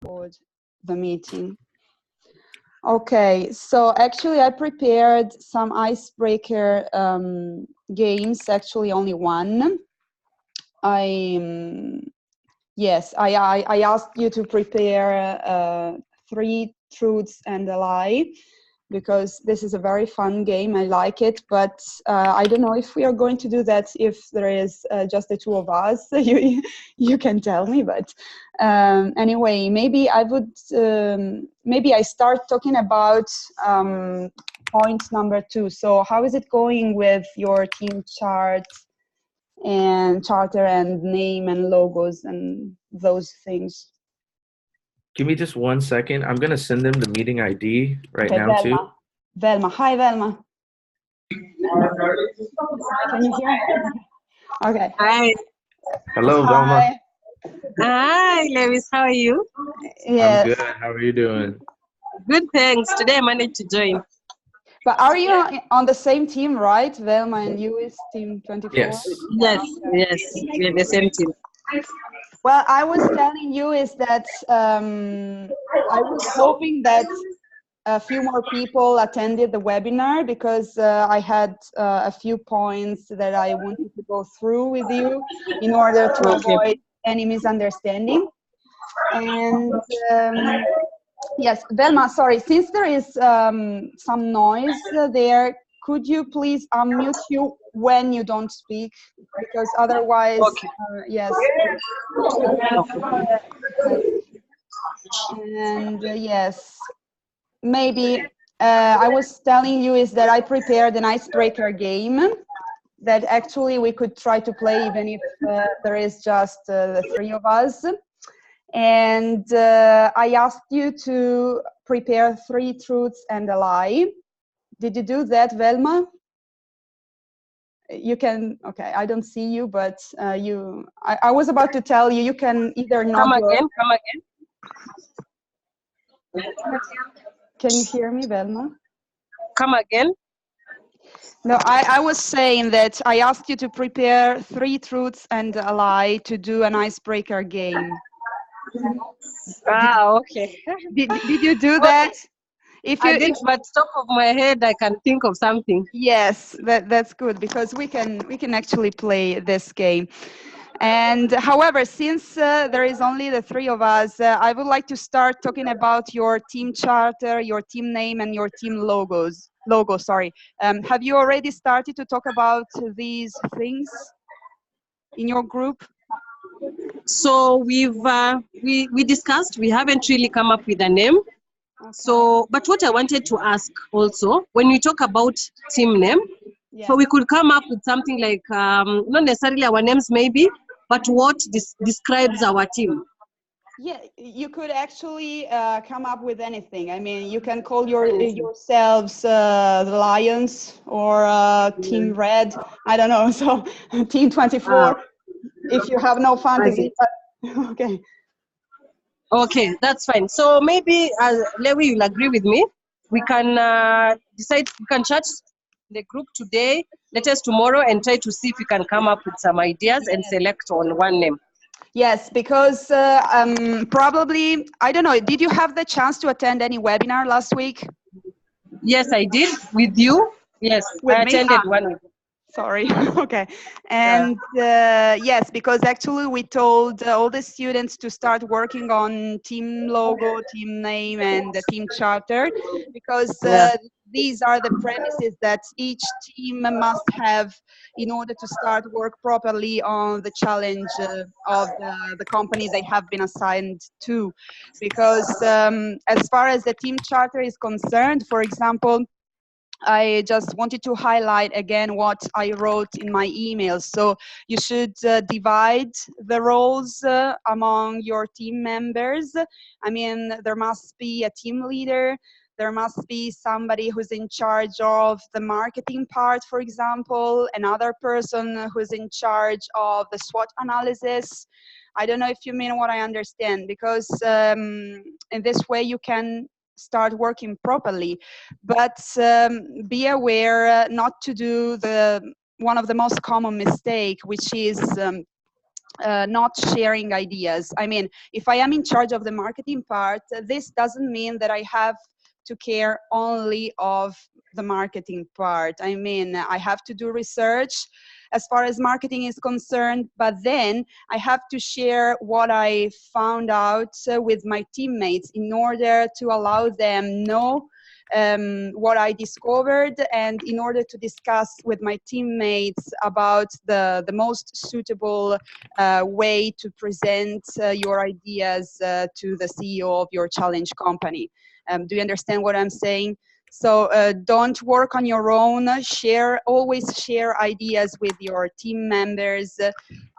record the meeting. Okay, so actually I prepared some icebreaker games, actually only one. Yes, I asked you to prepare 3 truths and a lie, because this is a very fun game. I like it, but I don't know if we are going to do that if there is just the two of us. You can tell me, but anyway, maybe I would maybe I start talking about point number 2. So how is it going with your team chart and charter and name and logos and those things? Give me just 1 second. I'm going to send them the meeting ID right Okay, now, Velma. too. Velma. Hi, Velma. Can you hear? Okay. Hi. Hello, Hi. Velma. Hi, Lewis. How are you? Yes. I'm good. How are you doing? Good, thanks. Today I managed to join. But are you on the same team, right? Velma and you is team 24? Yes. Yes, yes, we're the same team. Well, I was telling you is that I was hoping that a few more people attended the webinar, because I had a few points that I wanted to go through with you in order to avoid any misunderstanding. And yes, Velma, sorry, since there is some noise there, could you please unmute you when you don't speak? Because otherwise, yes. And yes, maybe I was telling you is that I prepared an icebreaker game that actually we could try to play even if there is just the 3 of us. And I asked you to prepare 3 truths and a lie. Did you do that, Velma? You can, okay, I don't see you, but I was about to tell you, you can either Come again. Can you hear me, Velma? Come again. No, I was saying that I asked you to prepare 3 truths and a lie to do an icebreaker game. Okay. Did you do that? If you, I didn't, but top of my head, I can think of something. Yes, that's good, because we can actually play this game. And however, since there is only the 3 of us, I would like to start talking about your team charter, your team name, and your team logo. Sorry. Have you already started to talk about these things in your group? So we discussed. We haven't really come up with a name. Okay. So, but what I wanted to ask also, when we talk about team name, so we could come up with something like not necessarily our names maybe, but what describes our team. Yeah, you could actually come up with anything. I mean, you can call yourselves the Lions or Team Red. I don't know. So Team 24, if you have no fantasy. Okay. Okay, that's fine. So maybe Lewi, you'll agree with me. We can decide. We can chat the group today, let us tomorrow, and try to see if we can come up with some ideas and select on one name. Yes, because probably, I don't know, did you have the chance to attend any webinar last week? Yes, I did. With you? Yes, I attended one. Sorry. Okay. And yes, because actually we told all the students to start working on team logo, team name, and the team charter, because these are the premises that each team must have in order to start work properly on the challenge of the company they have been assigned to. Because as far as the team charter is concerned, for example, I just wanted to highlight again what I wrote in my email. So you should divide the roles among your team members. I mean, there must be a team leader. There must be somebody who's in charge of the marketing part, for example, another person who's in charge of the SWOT analysis. I don't know if you mean what I understand, because in this way you can start working properly, but be aware not to do one of the most common mistake, which is not sharing ideas. I mean, if I am in charge of the marketing part, this doesn't mean that I have to care only of the marketing part. I mean, I have to do research as far as marketing is concerned, but then I have to share what I found out with my teammates in order to allow them know what I discovered, and in order to discuss with my teammates about the most suitable way to present your ideas to the CEO of your challenge company. Do you understand what I'm saying? So don't work on your own. Always share ideas with your team members.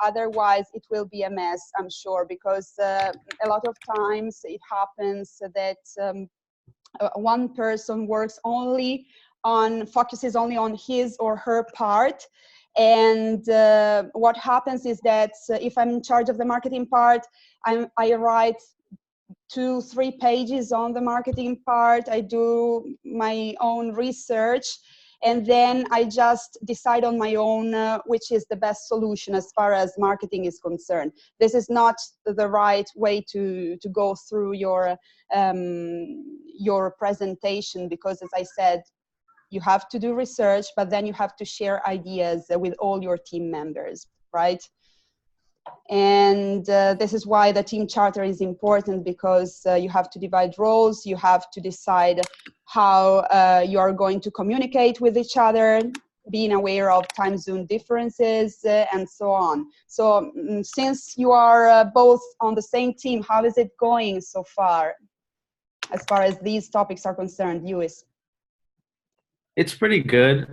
Otherwise, it will be a mess, I'm sure, because a lot of times it happens that one person focuses only on his or her part. And what happens is that if I'm in charge of the marketing part, I write 2-3 pages on the marketing part. I do my own research, and then I just decide on my own which is the best solution as far as marketing is concerned. This is not the right way to go through your presentation, because, as I said, you have to do research, but then you have to share ideas with all your team members, right? And this is why the team charter is important, because you have to divide roles, you have to decide how you are going to communicate with each other, being aware of time zone differences, and so on. So since you are both on the same team, how is it going so far as these topics are concerned, Lewis? It's pretty good.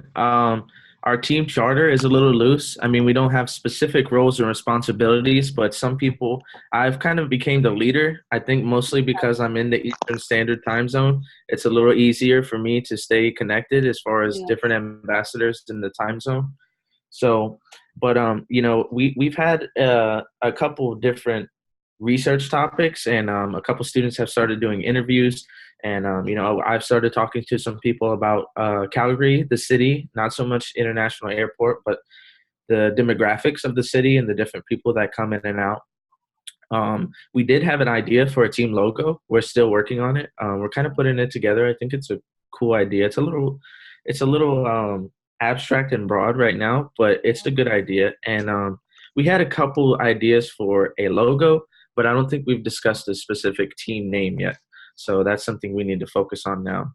Our team charter is a little loose. I mean, we don't have specific roles and responsibilities, but some people, I've kind of became the leader. I think mostly because I'm in the Eastern Standard Time Zone. It's a little easier for me to stay connected as far as different ambassadors in the time zone. So, but you know, we've had a couple of different research topics, and a couple students have started doing interviews. And, you know, I've started talking to some people about Calgary, the city, not so much international airport, but the demographics of the city and the different people that come in and out. We did have an idea for a team logo. We're still working on it. We're kind of putting it together. I think it's a cool idea. It's a little abstract and broad right now, but it's a good idea. And we had a couple ideas for a logo, but I don't think we've discussed a specific team name yet. So that's something we need to focus on now.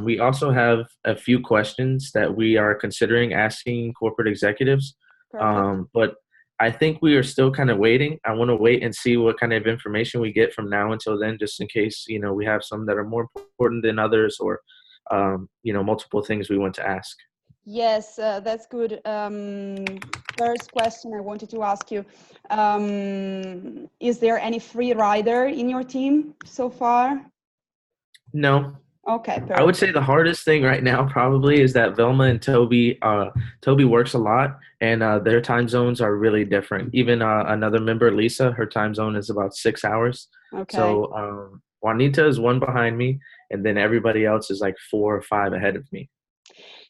We also have a few questions that we are considering asking corporate executives. But I think we are still kind of waiting. I want to wait and see what kind of information we get from now until then, just in case, you know, we have some that are more important than others, or, you know, multiple things we want to ask. Yes, that's good. First question I wanted to ask you, is there any free rider in your team so far? No. Okay, perfect. I would say the hardest thing right now probably is that Velma and Toby works a lot, and their time zones are really different. Even another member, Lisa, her time zone is about 6 hours. Okay. So Juanita is one behind me, and then everybody else is like 4 or 5 ahead of me.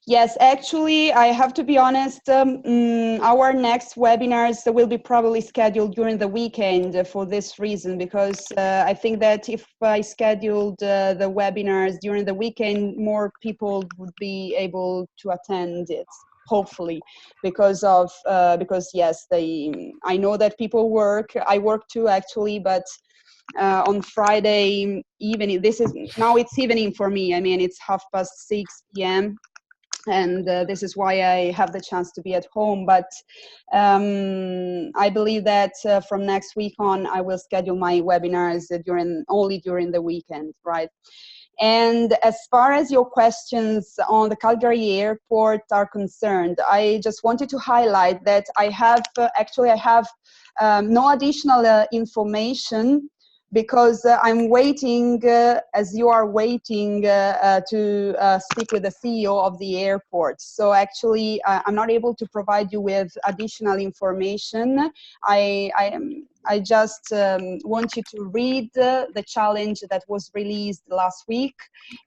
Yes, actually, I have to be honest, our next webinars will be probably scheduled during the weekend for this reason, because I think that if I scheduled the webinars during the weekend, more people would be able to attend it, hopefully, because yes, I know that people work. I work too, actually, but on Friday evening, now it's evening for me. I mean, it's 6:30 p.m. And this is why I have the chance to be at home. But I believe that from next week on, I will schedule my webinars only during the weekend, right? And as far as your questions on the Calgary airport are concerned, I just wanted to highlight that I have no additional information, because I'm waiting, as you are waiting, to speak with the CEO of the airport. So actually, I'm not able to provide you with additional information. I just want you to read the challenge that was released last week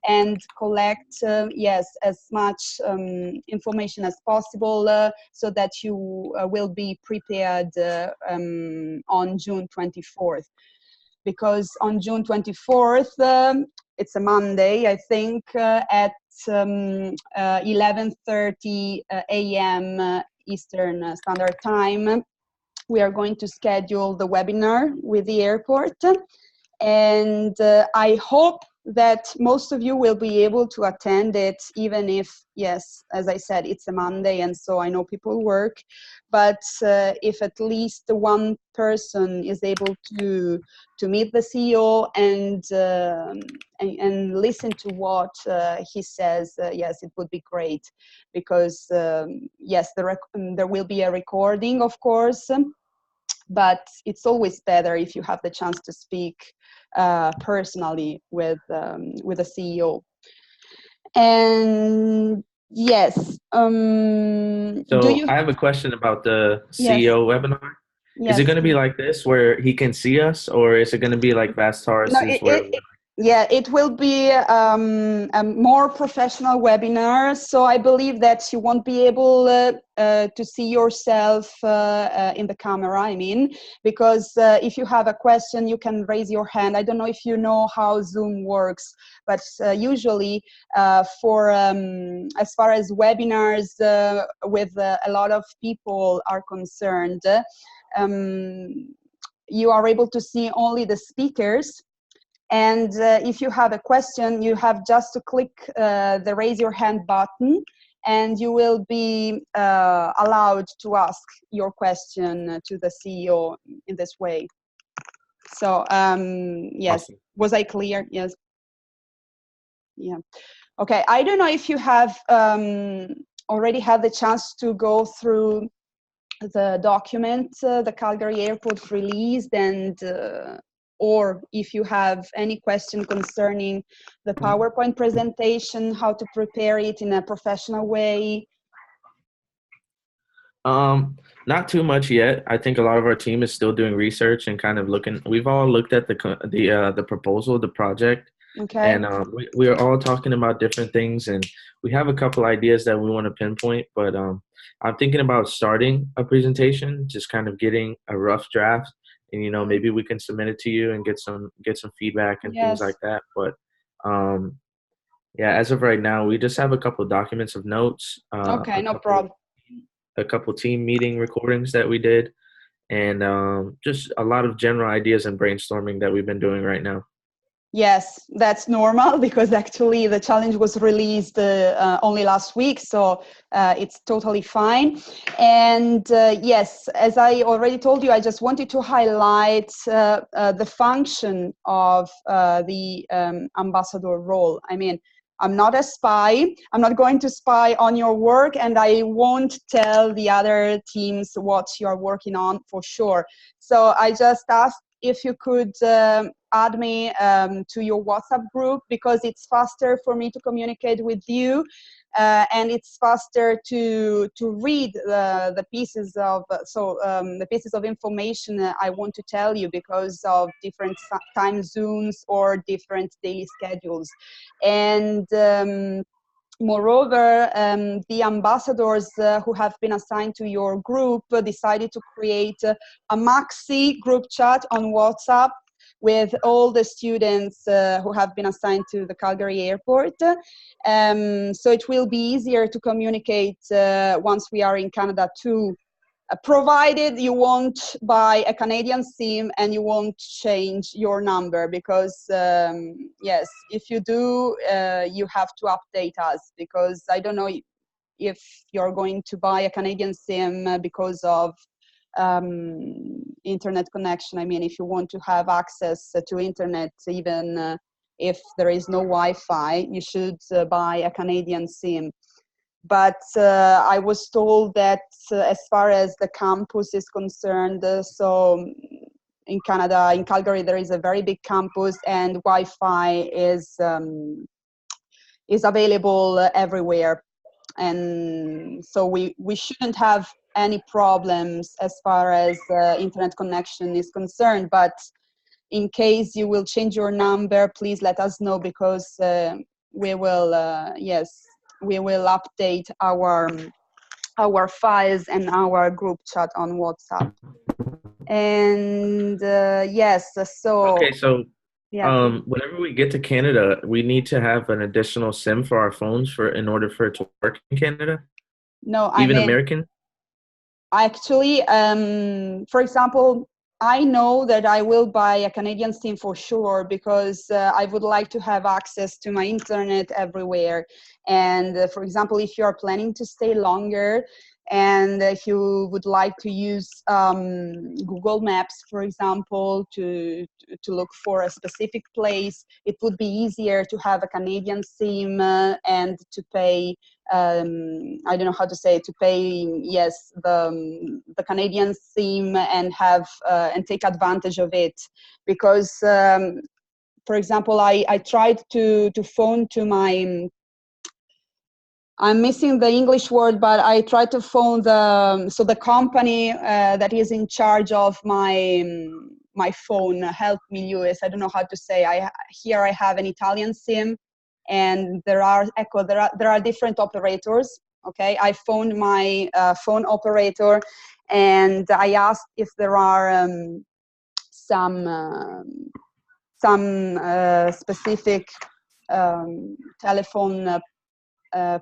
and collect, yes, as much information as possible so that you will be prepared on June 24th. Because on June 24th, it's a Monday, I think, at 11:30 a.m. Eastern Standard Time, we are going to schedule the webinar with the airport. And I hope that most of you will be able to attend it, even if, yes, as I said, it's a Monday, and so I know people work. But if at least one person is able to meet the CEO and listen to what he says, yes, it would be great. Because yes, there will be a recording, of course. But it's always better if you have the chance to speak personally with a CEO. And yes, So I have a question about the CEO webinar. Yes. Is it going to be like this where he can see us, or is it going to be like Vast Taurus's where yeah, it will be a more professional webinar. So I believe that you won't be able to see yourself in the camera, I mean, because if you have a question, you can raise your hand. I don't know if you know how Zoom works, but usually for as far as webinars with a lot of people are concerned, you are able to see only the speakers. And if you have a question, you have just to click the raise your hand button, and you will be allowed to ask your question to the CEO in this way. So yes, awesome. Was I clear? Yes. Yeah. Okay. I don't know if you have already had the chance to go through the document the Calgary Airport released, and or if you have any question concerning the PowerPoint presentation, how to prepare it in a professional way. Not too much yet. I think a lot of our team is still doing research and kind of looking. We've all looked at the proposal, the project, okay. And we are all talking about different things, and we have a couple ideas that we want to pinpoint. But I'm thinking about starting a presentation, just kind of getting a rough draft, and maybe we can submit it to you and get some feedback and things like that. But yeah, as of right now, we just have a couple of documents of notes. Okay, no problem. A couple team meeting recordings that we did, and just a lot of general ideas and brainstorming that we've been doing right now. Yes, that's normal because actually the challenge was released only last week, so it's totally fine. And yes, as I already told you, I just wanted to highlight the function of the ambassador role. I mean, I'm not a spy. I'm not going to spy on your work, and I won't tell the other teams what you're working on for sure. So I just asked if you could add me to your WhatsApp group, because it's faster for me to communicate with you, and it's faster to read the pieces of the pieces of information I want to tell you because of different time zones or different daily schedules. And moreover, the ambassadors who have been assigned to your group decided to create a maxi group chat on WhatsApp with all the students who have been assigned to the Calgary Airport. So it will be easier to communicate once we are in Canada too, provided you won't buy a Canadian SIM and you won't change your number, because yes, if you do, you have to update us, because I don't know if you're going to buy a Canadian SIM because of internet connection. I mean, if you want to have access to internet, even if there is no Wi-Fi, you should buy a Canadian SIM. But I was told that as far as the campus is concerned, so in Canada, in Calgary, there is a very big campus, and Wi-Fi is available everywhere. And so we shouldn't have any problems as far as internet connection is concerned. But in case you will change your number, please let us know, because we will, yes, we will update our files and our group chat on WhatsApp. And yes, so Okay, so yeah. whenever we get to Canada, we need to have an additional SIM for our phones in order for it to work in Canada. No, I Even mean, American. actually, for example, I know that I will buy a Canadian SIM for sure, because I would like to have access to my internet everywhere. And for example, if you are planning to stay longer, and if you would like to use Google Maps, for example, to look for a specific place, it would be easier to have a Canadian SIM and to pay, I don't know how to say it, to pay, yes, the Canadian SIM and have and take advantage of it. Because, for example, I tried to phone to my, I'm missing the English word, but I tried to phone the company that is in charge of my phone, Help Me US. I don't know how to say. Here I have an Italian SIM, and there are different operators. Okay, I phoned my phone operator, and I asked if there are some specific telephone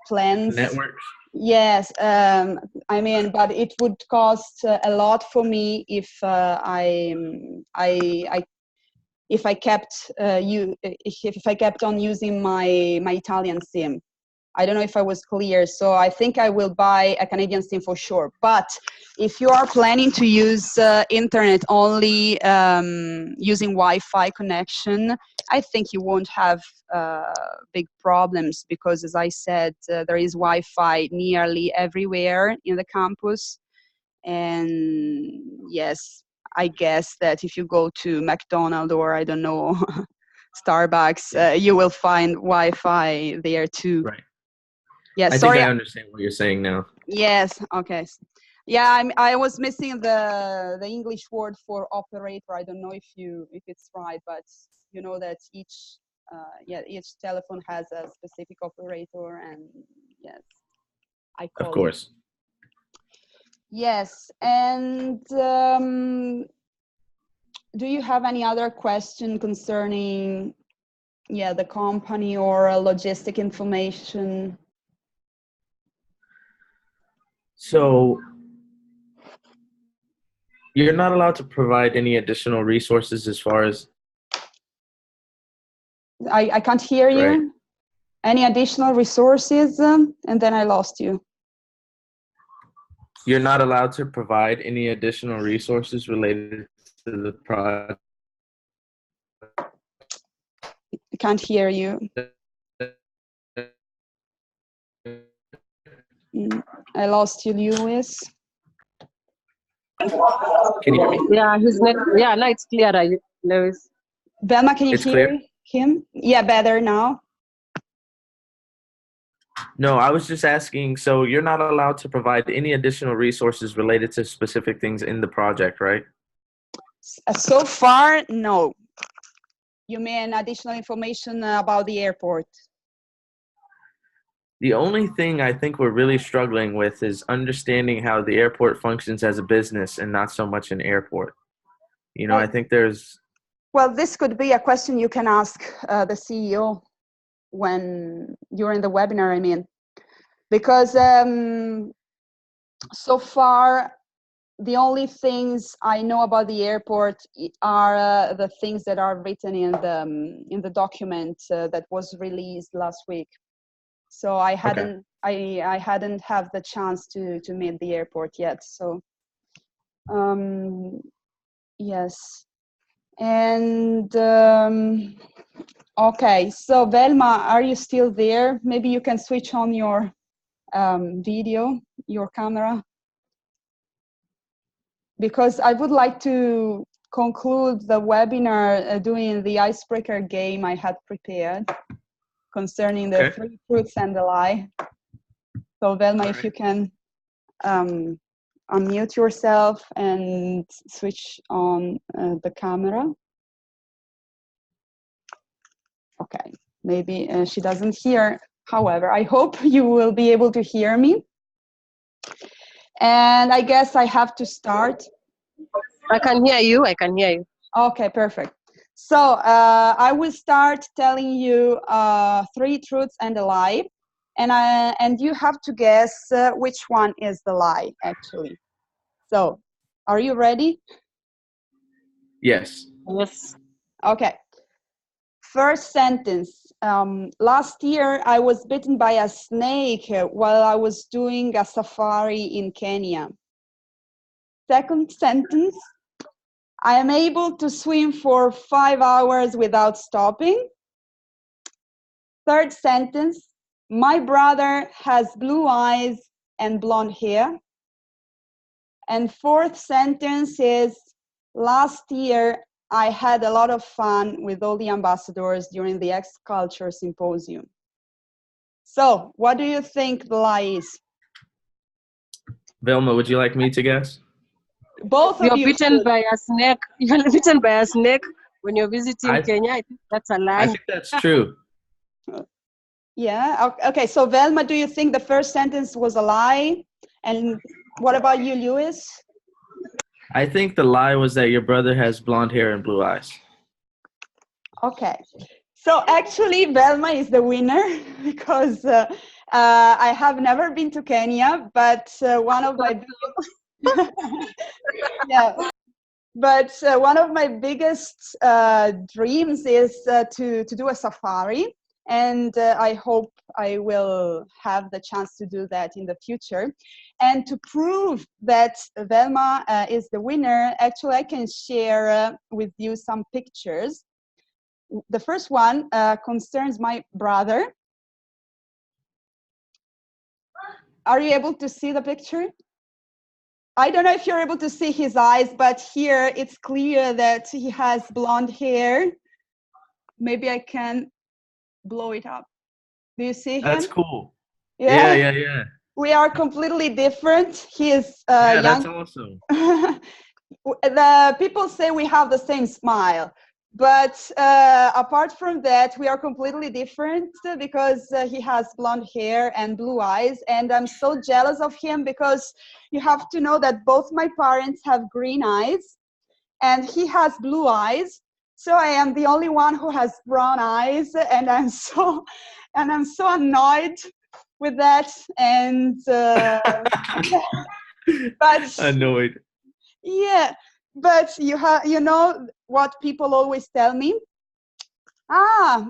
plans. Networks. Yes, I mean, but it would cost a lot for me if if I kept if I kept on using my Italian SIM. I don't know if I was clear. So I think I will buy a Canadian SIM for sure. But if you are planning to use internet only using Wi-Fi connection, I think you won't have big problems, because, as I said, there is Wi-Fi nearly everywhere in the campus. And yes, I guess that if you go to McDonald's or, I don't know, Starbucks, you will find Wi-Fi there too. Right. Yeah, I sorry. think I understand what you're saying now. Yes. Okay. Yeah, I was missing the English word for operator. I don't know if it's right, but you know that each telephone has a specific operator, and yes, I call Of course. Yes, and do you have any other question concerning the company or logistic information? So you're not allowed to provide any additional resources as far as... I can't hear you. Right. Any additional resources? And then I lost you. You're not allowed to provide any additional resources related to the project. I can't hear you. I lost you, Lewis. Can you hear me? Yeah, now it's clearer, Lewis. Velma, can you It's hear clear? him? Yeah, better now. No, I was just asking, so you're not allowed to provide any additional resources related to specific things in the project, right? So far, no. You mean additional information about the airport? The only thing I think we're really struggling with is understanding how the airport functions as a business and not so much an airport. You know, Well, I think there's... Well, this could be a question you can ask the CEO when you're in the webinar, I mean. Because so far, the only things I know about the airport are the things that are written in the document that was released last week. So I hadn't I hadn't had the chance to meet the airport yet. So yes, and okay. So Velma, are you still there? Maybe you can switch on your video, your camera, because I would like to conclude the webinar doing the icebreaker game I had prepared concerning the 3 truths and a lie. So Velma, if you can unmute yourself and switch on the camera. Okay, maybe she doesn't hear. However, I hope you will be able to hear me. And I guess I have to start. I can hear you. I can hear you. Okay, perfect. So I will start telling you 3 truths and a lie, and you have to guess which one is the lie, actually. So, are you ready? Yes. Yes. Okay. First sentence. Last year, I was bitten by a snake while I was doing a safari in Kenya. Second sentence. I am able to swim for 5 hours without stopping. Third sentence, my brother has blue eyes and blonde hair. And fourth sentence is, last year I had a lot of fun with all the ambassadors during the X-Culture Symposium. So, what do you think the lie is? Velma, would you like me to guess? Both of You're you bitten should. by a snake. You're bitten by a snake when you're visiting Kenya. I think that's a lie. I think that's true. Yeah, okay, so Velma, do you think the first sentence was a lie? And what about you, Lewis? I think the lie was that your brother has blonde hair and blue eyes. Okay, so actually Velma is the winner because I have never been to Kenya, but one of my yeah, but one of my biggest dreams is to do a safari, and I hope I will have the chance to do that in the future. And to prove that Velma is the winner, actually I can share with you some pictures. The first one concerns my brother. Are you able to see the picture? I don't know if you're able to see his eyes, but here it's clear that he has blonde hair. Maybe I can blow it up. Do you see him? That's cool. Yeah. Yeah. We are completely different. He is Yeah, young. that's awesome. The people say we have the same smile, but apart from that, we are completely different because he has blonde hair and blue eyes, and I'm so jealous of him because you have to know that both my parents have green eyes, and he has blue eyes. So I am the only one who has brown eyes, and I'm so annoyed with that. And but Annoyed. yeah, but you know what people always tell me?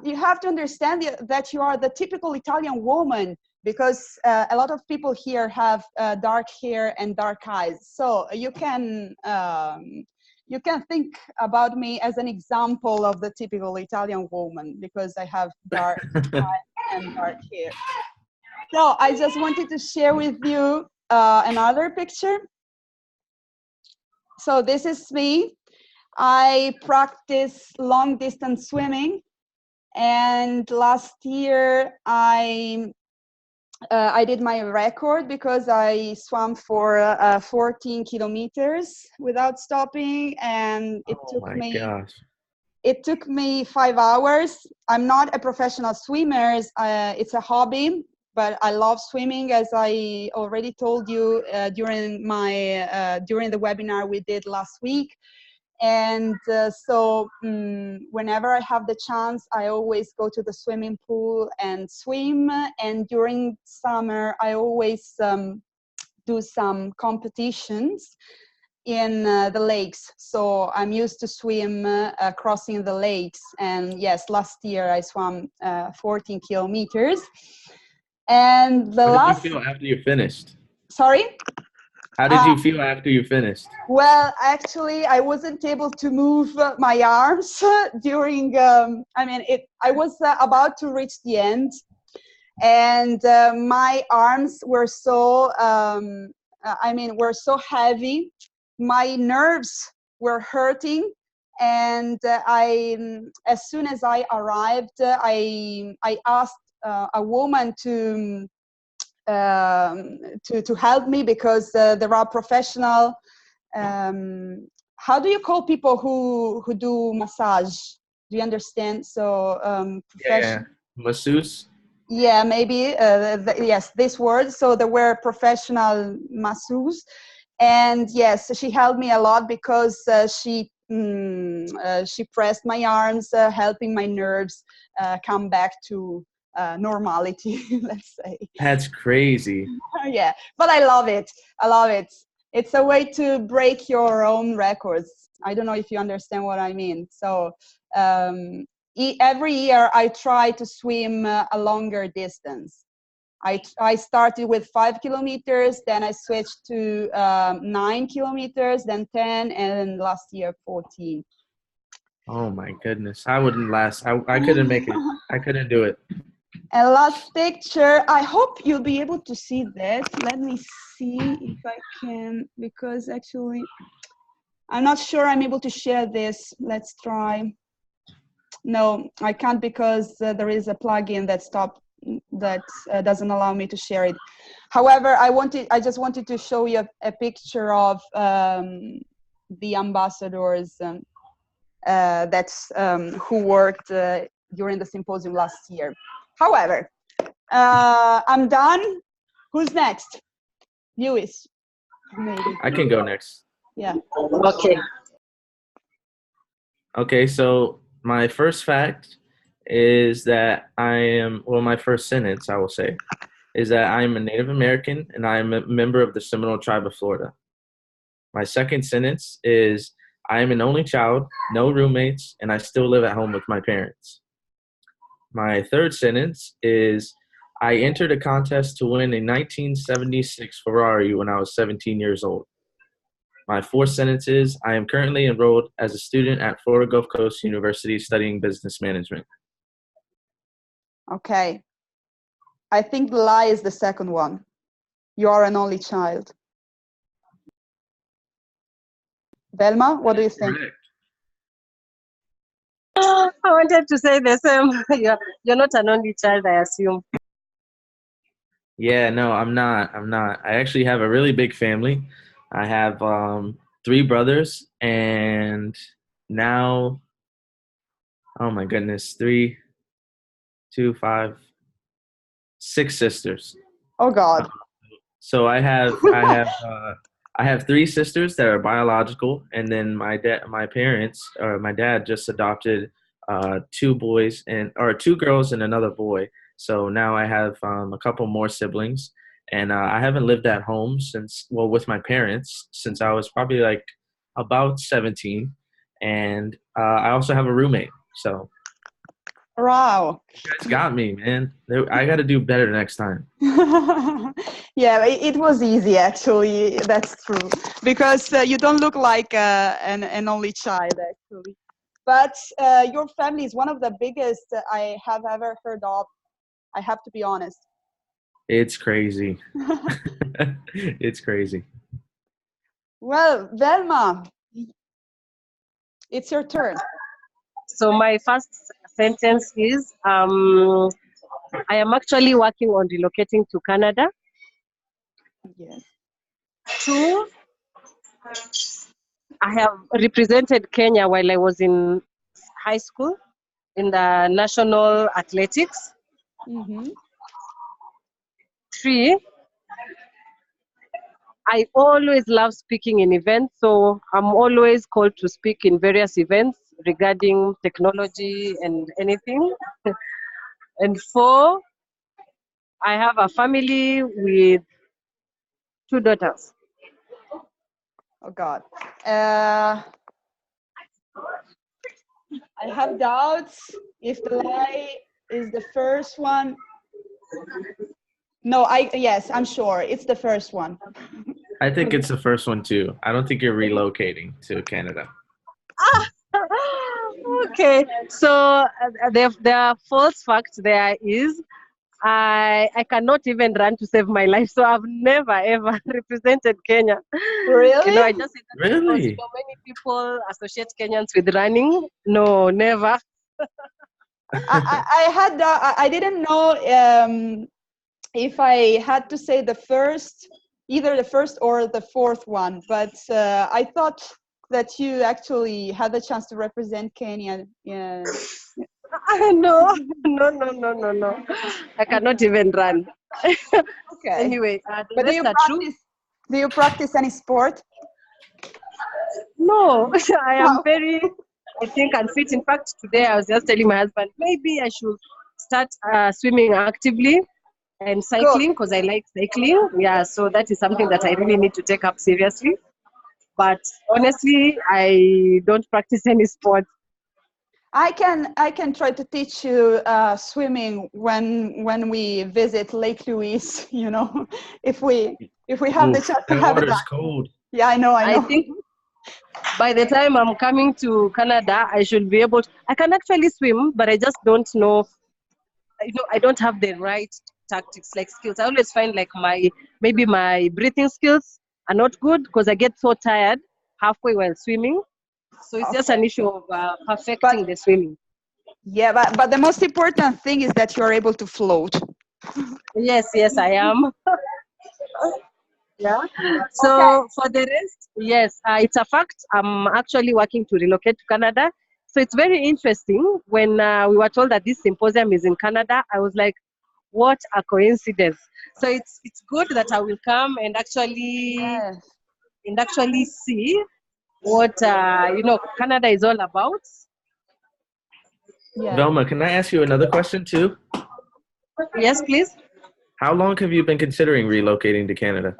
You have to understand that you are the typical Italian woman because a lot of people here have dark hair and dark eyes. So you can think about me as an example of the typical Italian woman because I have dark eyes and dark hair. So I just wanted to share with you another picture. So this is me. I practice long distance swimming, and last year I did my record because I swam for 14 kilometers without stopping, and it took me 5 hours. I'm not a professional swimmer. It's a hobby, but I love swimming, as I already told you during the webinar we did last week. And so whenever I have the chance, I always go to the swimming pool and swim. And during summer, I always do some competitions in the lakes. So I'm used to swim crossing the lakes. And yes, last year I swam 14 kilometers. And How did you feel after you finished? Sorry? How did you feel after you finished? Well, actually, I wasn't able to move my arms during, I was about to reach the end, and my arms were so, were so heavy. My nerves were hurting. And as soon as I arrived, I asked a woman to help me, because there are professional. How do you call people who do massage? Do you understand? So Yeah, masseuse. yeah, maybe yes, this word. So there were professional masseuses, and yes, she helped me a lot, because she pressed my arms, helping my nerves come back to normality. Let's say. That's crazy. Yeah, but I love it. I love it. It's a way to break your own records. I don't know if you understand what I mean. So every year I try to swim a longer distance. I started with 5 kilometers, then I switched to 9 kilometers, then 10, and last year 14. Oh my goodness. I wouldn't last. I couldn't make it. I couldn't do it. And last picture, I hope you'll be able to see that. Let me see if I can, because actually I'm not sure I'm able to share this. Let's try. No, I can't, because there is a plugin that doesn't allow me to share it. However, I just wanted to show you a picture of the ambassadors who worked during the symposium last year. However, I'm done. Who's next? Lewis, maybe. I can go next. Yeah. Okay. Okay, so my first fact is that my first sentence, I will say, is that I am a Native American and I am a member of the Seminole Tribe of Florida. My second sentence is I am an only child, no roommates, and I still live at home with my parents. My third sentence is I entered a contest to win a 1976 Ferrari when I was 17 years old. My fourth sentence is I am currently enrolled as a student at Florida Gulf Coast University studying business management. Okay. I think the lie is the second one. You are an only child. Velma, what do you think? I wanted to say the same. You're not an only child, I assume. Yeah, no, I'm not. I actually have a really big family. I have 3 brothers and now, oh my goodness, 3, 2, 5, 6 sisters. Oh God. So I have 3 sisters that are biological, and then my dad just adopted 2 girls and another boy. So now I have a couple more siblings, and I haven't lived at home with my parents since I was probably like about 17, and I also have a roommate. So Wow. you guys got me, man. I got to do better next time. Yeah, it was easy actually. That's true, because you don't look like an only child actually. But your family is one of the biggest I have ever heard of. I have to be honest. It's crazy. It's crazy. Well, Velma, it's your turn. So my first sentence is I am actually working on relocating to Canada. Yes. 2, I have represented Kenya while I was in high school in the national athletics. Mm-hmm. 3, I always love speaking in events, so I'm always called to speak in various events regarding technology and anything. And 4, I have a family with 2 daughters. Oh God. I have doubts if the lie is the first one. No, yes, I'm sure it's the first one. I think it's the first one too. I don't think you're relocating to Canada. Okay, so the false fact there is I cannot even run to save my life. So I've never ever represented Kenya. Really? I just said that because Really? many people associate Kenyans with running. No, never. I didn't know if I had to say the first, either the first or the fourth one, but I thought that you actually had the chance to represent Kenya. Yeah. No, no. I cannot even run. Okay. Anyway, the But rest are true. do you practice any sport? No, I am Wow. very, I think, unfit. In fact, today I was just telling my husband, maybe I should start swimming actively and Good. cycling because I like cycling. Yeah, so that is something that I really need to take up seriously. But honestly, I don't practice any sport. I can try to teach you swimming when we visit Lake Louise. You know, if we have the Oof, chance to that have water is that. cold. Yeah, I know. I think by the time I'm coming to Canada, I should be able to, I can actually swim, but I just don't know, I don't have the right tactics, like skills. I always find like maybe my breathing skills are not good because I get so tired halfway while swimming. So it's just Okay. an issue of But perfecting the swimming. yeah, but the most important thing is that you are able to float. Yes, I am. Yeah. Okay. So for the rest, yes, it's a fact. I'm actually working to relocate to Canada. So it's very interesting. When we were told that this symposium is in Canada, I was like, what a coincidence. So it's good that I will come Yes. and actually see what Canada is all about. Yes. Velma, can I ask you another question too? Yes, please. How long have you been considering relocating to Canada?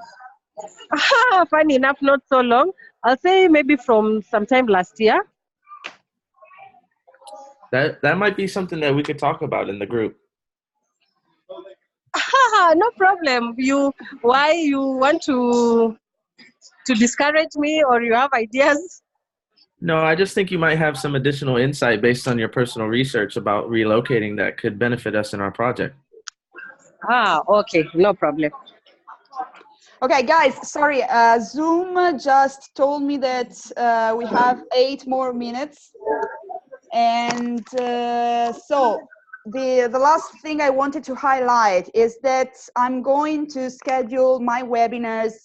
Funny enough, not so long. I'll say maybe from sometime last year. That might be something that we could talk about in the group. No problem. Why you want to discourage me, or you have ideas? No, I just think you might have some additional insight based on your personal research about relocating that could benefit us in our project. Okay, no problem. Okay, guys, sorry. Zoom just told me that we have 8 more minutes. And so the last thing I wanted to highlight is that I'm going to schedule my webinars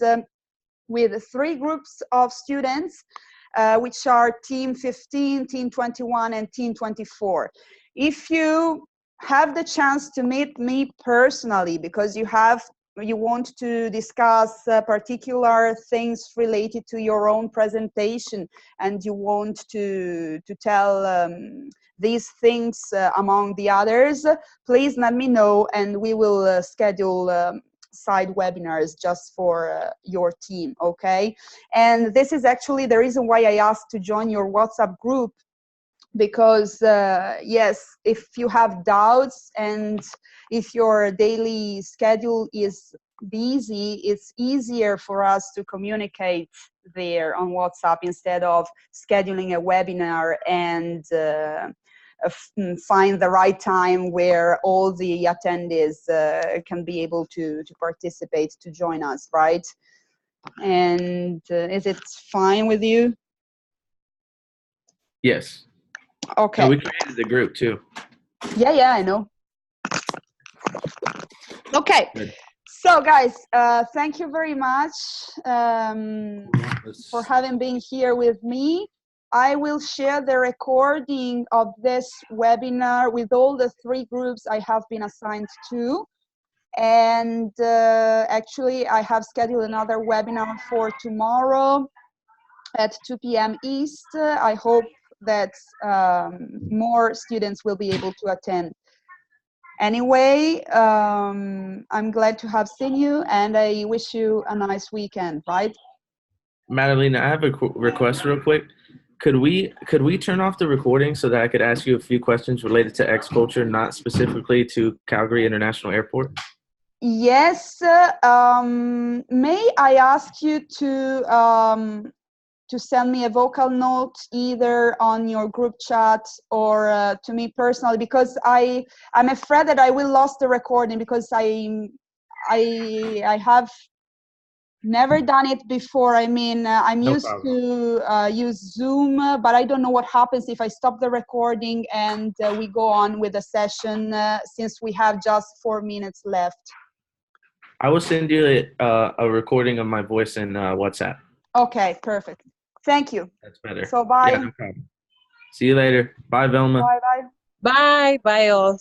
with 3 groups of students, which are Team 15, Team 21, and Team 24. If you have the chance to meet me personally, because you want to discuss particular things related to your own presentation, and you want to tell these things among the others, please let me know, and we will schedule side webinars just for your team, okay? And this is actually the reason why I asked to join your WhatsApp group, because yes, if you have doubts and if your daily schedule is busy, it's easier for us to communicate there on WhatsApp instead of scheduling a webinar and find the right time where all the attendees can be able to participate, to join us, right? And is it fine with you? Yes. Okay. And we created the group too. Yeah, I know. Okay. Good. So guys, thank you very much for having been here with me. I will share the recording of this webinar with all the 3 groups I have been assigned to. And actually, I have scheduled another webinar for tomorrow at 2 p.m. East. I hope that more students will be able to attend. Anyway, I'm glad to have seen you, and I wish you a nice weekend, right? Madalena, I have a request real quick. Could we turn off the recording so that I could ask you a few questions related to X culture, not specifically to Calgary International Airport? Yes. May I ask you to to send me a vocal note either on your group chat or to me personally, because I'm afraid that I will lose the recording, because I have never done it before. I mean, I'm No used problem. to use Zoom, but I don't know what happens if I stop the recording and we go on with the session, since we have just 4 minutes left. I will send you a recording of my voice in WhatsApp. Okay, perfect. Thank you. That's better. So bye. Yeah, no problem. See you later. Bye, Velma. Bye bye. Bye. Bye all.